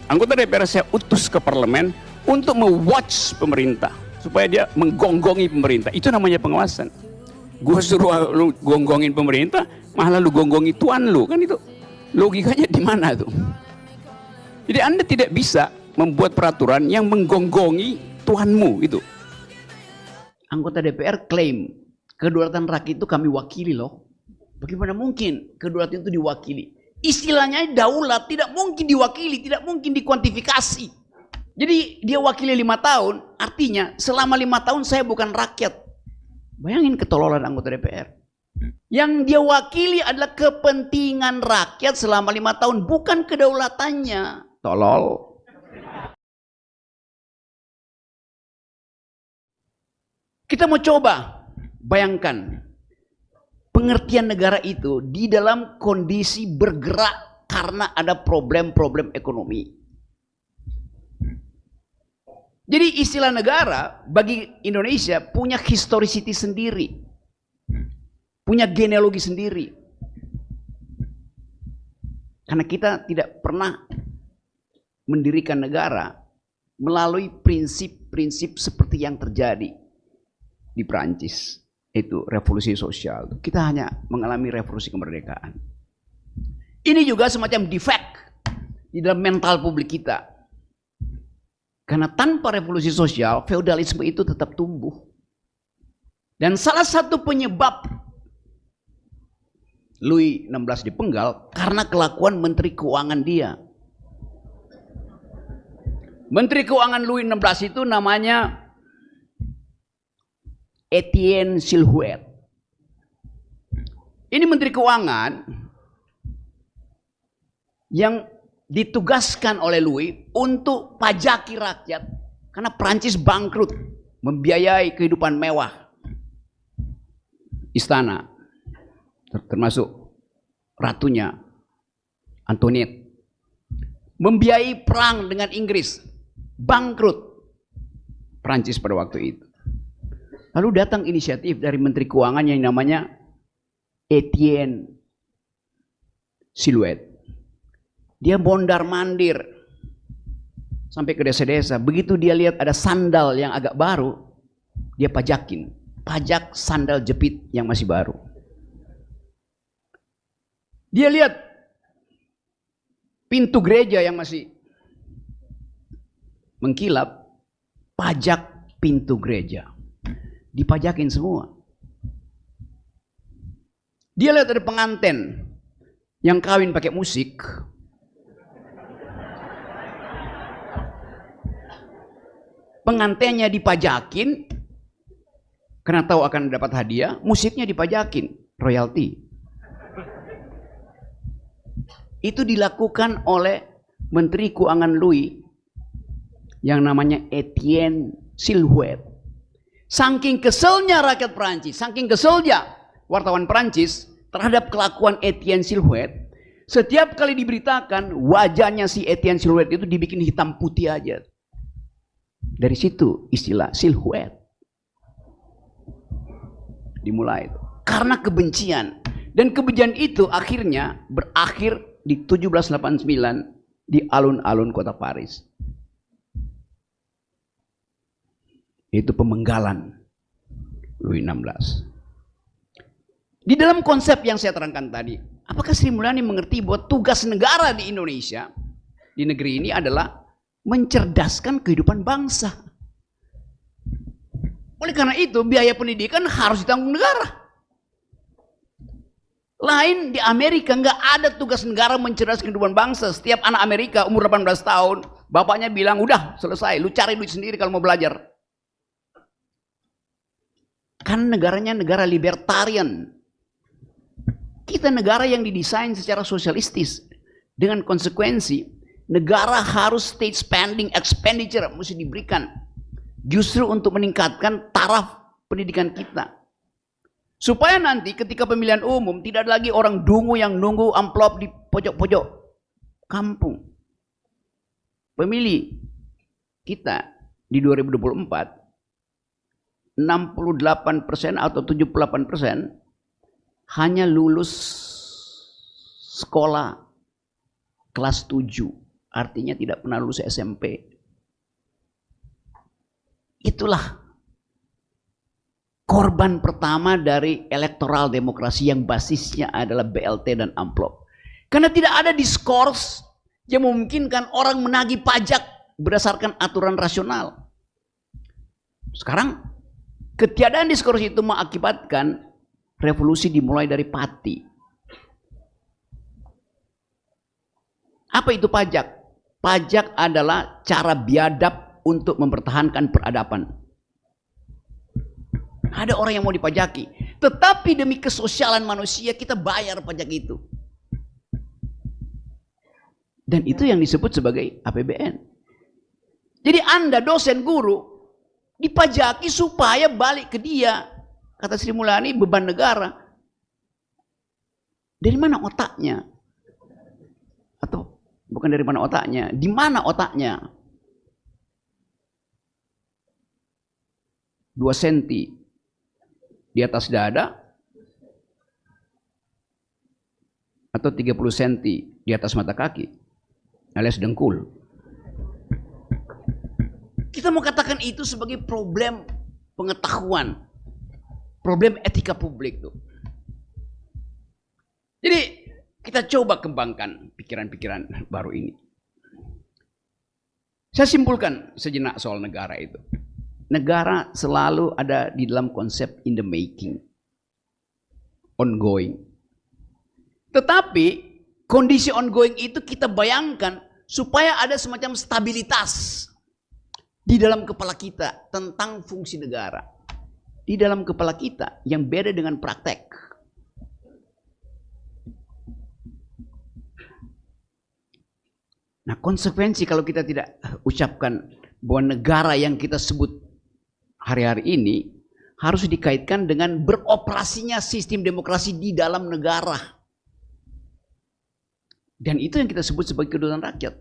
Anggota DPR saya utus ke parlemen untuk me-watch pemerintah supaya dia menggonggongi pemerintah. Itu namanya pengawasan. Gua suruh lu gonggongin pemerintah, malah lu gonggongi tuan lu, kan itu logikanya di mana tuh? Jadi Anda tidak bisa membuat peraturan yang menggonggongi tuanmu itu. Anggota DPR klaim kedaulatan rakyat itu kami wakili loh. Bagaimana mungkin kedaulatan itu diwakili? Istilahnya daulat tidak mungkin diwakili, tidak mungkin dikuantifikasi. Jadi dia wakili 5 tahun, artinya selama 5 tahun saya bukan rakyat. Bayangin ketololan anggota DPR. Yang dia wakili adalah kepentingan rakyat selama 5 tahun, bukan kedaulatannya. Tolol. Kita mau coba bayangkan pengertian negara itu di dalam kondisi bergerak karena ada problem-problem ekonomi. Jadi istilah negara bagi Indonesia punya historicity sendiri, punya genealogi sendiri. Karena kita tidak pernah mendirikan negara melalui prinsip-prinsip seperti yang terjadi di Prancis. Itu revolusi sosial. Kita hanya mengalami revolusi kemerdekaan. Ini juga semacam defect di dalam mental publik kita. Karena tanpa revolusi sosial, feodalisme itu tetap tumbuh. Dan salah satu penyebab Louis XVI dipenggal karena kelakuan Menteri Keuangan dia. Menteri Keuangan Louis XVI itu namanya Etienne Silhouette. Ini Menteri Keuangan yang ditugaskan oleh Louis untuk pajaki rakyat karena Prancis bangkrut, membiayai kehidupan mewah istana, termasuk ratunya Antoinette, membiayai perang dengan Inggris, bangkrut Prancis pada waktu itu. Lalu datang inisiatif dari Menteri Keuangan yang namanya Etienne Silhouette. Dia mondar-mandir sampai ke desa-desa. Begitu dia lihat ada sandal yang agak baru, dia pajakin. Pajak sandal jepit yang masih baru. Dia lihat pintu gereja yang masih mengkilap, pajak pintu gereja. Dipajakin semua. Dia lihat ada pengantin yang kawin pakai musik. Pengantinnya dipajakin karena tahu akan dapat hadiah, musiknya dipajakin, royalti. Itu dilakukan oleh Menteri Keuangan Louis yang namanya Etienne Silhouette. Saking keselnya rakyat Prancis, saking keselnya wartawan Prancis terhadap kelakuan Etienne Silhouette, setiap kali diberitakan wajahnya si Etienne Silhouette itu dibikin hitam putih aja. Dari situ istilah Silhouette dimulai itu. Karena kebencian. Dan kebencian itu akhirnya berakhir di 1789 di alun-alun kota Paris. Itu pemenggalan Louis XVI. Di dalam konsep yang saya terangkan tadi, apakah Sri Mulyani mengerti bahwa tugas negara di Indonesia, di negeri ini adalah mencerdaskan kehidupan bangsa? Oleh karena itu, biaya pendidikan harus ditanggung negara. Lain di Amerika nggak ada tugas negara mencerdaskan kehidupan bangsa. Setiap anak Amerika umur 18 tahun, bapaknya bilang, udah selesai, lu cari duit sendiri kalau mau belajar. Kan negaranya negara libertarian. Kita negara yang didesain secara sosialistis. Dengan konsekuensi, negara harus state spending expenditure mesti diberikan. Justru untuk meningkatkan taraf pendidikan kita. Supaya nanti ketika pemilihan umum tidak ada lagi orang dungu yang nunggu amplop di pojok-pojok kampung. Pemilih kita di 2024 68% atau 78% hanya lulus sekolah kelas 7 artinya tidak pernah lulus SMP. Itulah korban pertama dari elektoral demokrasi yang basisnya adalah BLT dan amplop. Karena tidak ada diskurs yang memungkinkan orang menagih pajak berdasarkan aturan rasional. Sekarang ketiadaan diskurs itu mengakibatkan revolusi dimulai dari Pati. Apa itu pajak? Pajak adalah cara biadab untuk mempertahankan peradaban. Ada orang yang mau dipajaki, tetapi demi kesosialan manusia kita bayar pajak itu. Dan itu yang disebut sebagai APBN. Jadi Anda dosen guru dipajaki supaya balik ke dia. Kata Sri Mulyani, beban negara. Dari mana otaknya? Atau bukan dari mana otaknya? Di mana otaknya? 2 senti di atas dada atau 30 senti di atas mata kaki alias dengkul. Kita mau katakan itu sebagai problem pengetahuan, problem etika publik tuh. Jadi kita coba kembangkan pikiran-pikiran baru ini. Saya simpulkan sejenak soal negara itu. Negara selalu ada di dalam konsep in the making, ongoing. Tetapi kondisi ongoing itu kita bayangkan supaya ada semacam stabilitas di dalam kepala kita tentang fungsi negara. Di dalam kepala kita yang beda dengan praktek. Nah, konsekuensi kalau kita tidak ucapkan bahwa negara yang kita sebut hari-hari ini harus dikaitkan dengan beroperasinya sistem demokrasi di dalam negara. Dan itu yang kita sebut sebagai kedaulatan rakyat.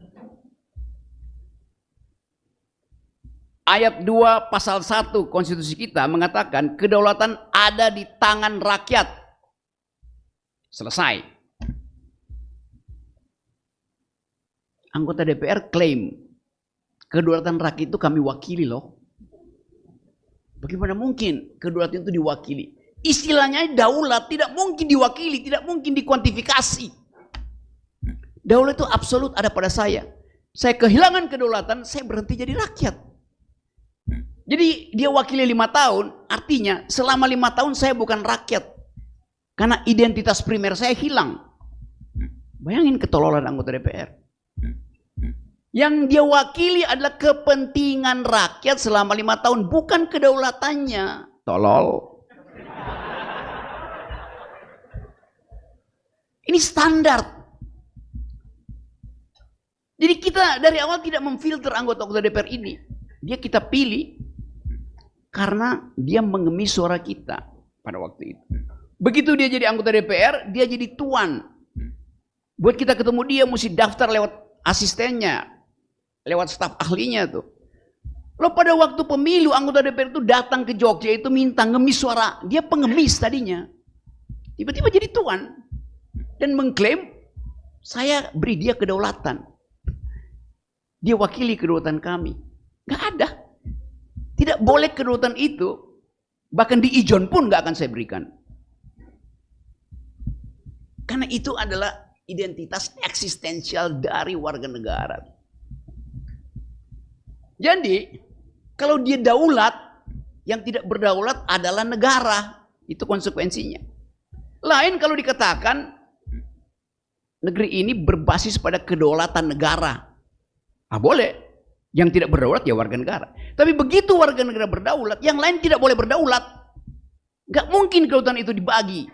Ayat 2 pasal 1 konstitusi kita mengatakan kedaulatan ada di tangan rakyat. Selesai. Anggota DPR klaim kedaulatan rakyat itu kami wakili loh. Bagaimana mungkin kedaulatan itu diwakili? Istilahnya daulat tidak mungkin diwakili, tidak mungkin dikuantifikasi. Daulat itu absolut ada pada saya. Saya kehilangan kedaulatan, saya berhenti jadi rakyat. Jadi dia wakili 5 tahun, artinya selama 5 tahun saya bukan rakyat. Karena identitas primer saya hilang. Bayangin ketololan anggota DPR. Yang dia wakili adalah kepentingan rakyat selama 5 tahun, bukan kedaulatannya. Tolol. Ini standar. Jadi kita dari awal tidak memfilter anggota-anggota DPR ini. Dia kita pilih karena dia mengemis suara kita pada waktu itu. Begitu dia jadi anggota DPR, dia jadi tuan. Buat kita ketemu dia mesti daftar lewat asistennya, lewat staf ahlinya tuh. Lo pada waktu pemilu anggota DPR itu datang ke Jogja itu minta ngemis suara. Dia pengemis tadinya. Tiba-tiba jadi tuan. Dan mengklaim saya beri dia kedaulatan. Dia wakili kedaulatan kami. Gak ada. Tidak boleh kedaulatan itu. Bahkan di ijon pun gak akan saya berikan. Karena itu adalah identitas eksistensial dari warga negara. Jadi, kalau dia daulat, yang tidak berdaulat adalah negara. Itu konsekuensinya. Lain kalau dikatakan, negeri ini berbasis pada kedaulatan negara. Ah boleh. Yang tidak berdaulat ya warga negara. Tapi begitu warga negara berdaulat, yang lain tidak boleh berdaulat. Gak mungkin kedaulatan itu dibagi.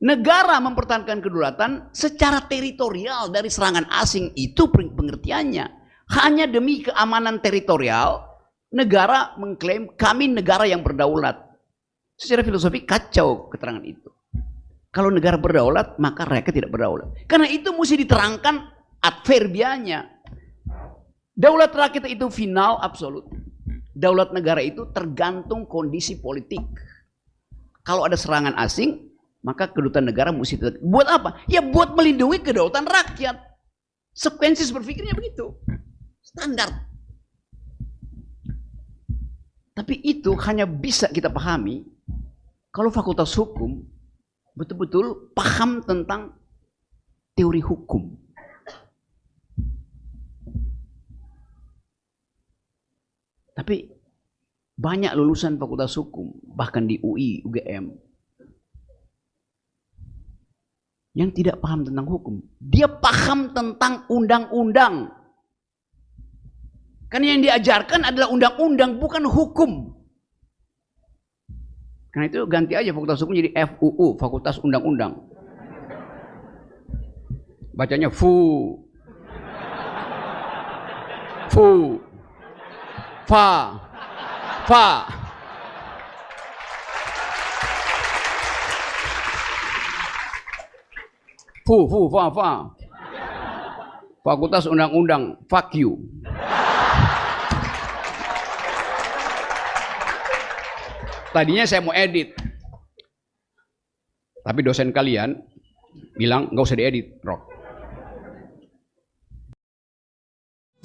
Negara mempertahankan kedaulatan secara teritorial dari serangan asing, itu pengertiannya. Hanya demi keamanan teritorial, negara mengklaim kami negara yang berdaulat. Secara filosofi kacau keterangan itu. Kalau negara berdaulat, maka rakyat tidak berdaulat. Karena itu mesti diterangkan adverbianya. Daulat rakyat itu final absolut. Daulat negara itu tergantung kondisi politik. Kalau ada serangan asing, maka kedutaan negara mesti buat apa? Ya buat melindungi kedaulatan rakyat. Sekuensi berpikirnya begitu. Standar. Tapi itu hanya bisa kita pahami kalau fakultas hukum betul-betul paham tentang teori hukum. Tapi banyak lulusan fakultas hukum, bahkan di UI, UGM, yang tidak paham tentang hukum. Dia paham tentang undang-undang. Karena yang diajarkan adalah undang-undang, bukan hukum. Karena itu ganti aja fakultas hukum jadi FUU, Fakultas Undang-Undang. Bacanya FU. FU. FA. FA. FA. Fakultas Undang-Undang, fuck you. Tadinya saya mau edit, tapi dosen kalian bilang nggak usah diedit, Rock.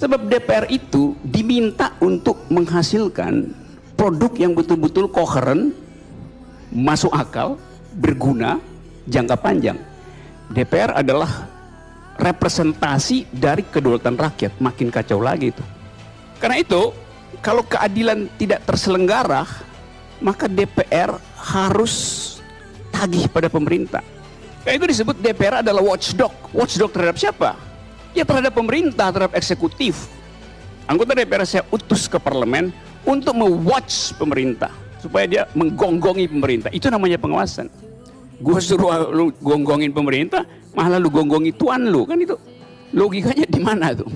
Sebab DPR itu diminta untuk menghasilkan produk yang betul-betul koheren, masuk akal, berguna, jangka panjang. DPR adalah representasi dari kedaulatan rakyat. Makin kacau lagi itu. Karena itu, kalau keadilan tidak terselenggara, maka DPR harus tagih pada pemerintah. Karena itu disebut DPR adalah watchdog. Watchdog terhadap siapa? Ya terhadap pemerintah, terhadap eksekutif. Anggota DPR saya utus ke parlemen untuk me-watch pemerintah, supaya dia menggonggongi pemerintah. Itu namanya pengawasan. Gue suruh lu gonggongin pemerintah, malah lu gonggongi tuan lu, kan itu logikanya di mana tuh?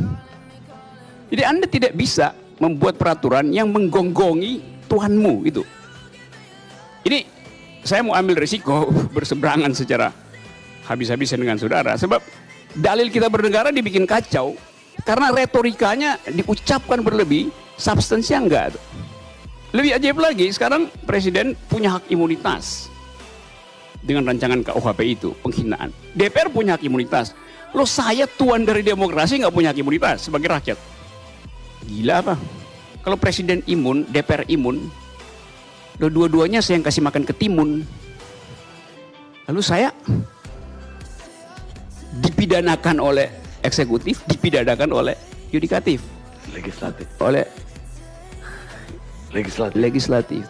Jadi Anda tidak bisa membuat peraturan yang menggonggongi tuanmu itu. Ini saya mau ambil risiko berseberangan secara habis-habisan dengan saudara, sebab dalil kita bernegara dibikin kacau karena retorikanya diucapkan berlebih, substansinya enggak. Lebih ajaib lagi, sekarang presiden punya hak imunitas dengan rancangan KUHP itu, penghinaan. DPR punya hak imunitas. Loh, saya tuan dari demokrasi nggak punya hak imunitas sebagai rakyat? Gila apa? Kalau presiden imun, DPR imun, dua-duanya saya yang kasih makan ketimun. Lalu saya dipidanakan oleh eksekutif, dipidanakan oleh yudikatif, legislatif, oleh legislatif. legislatif.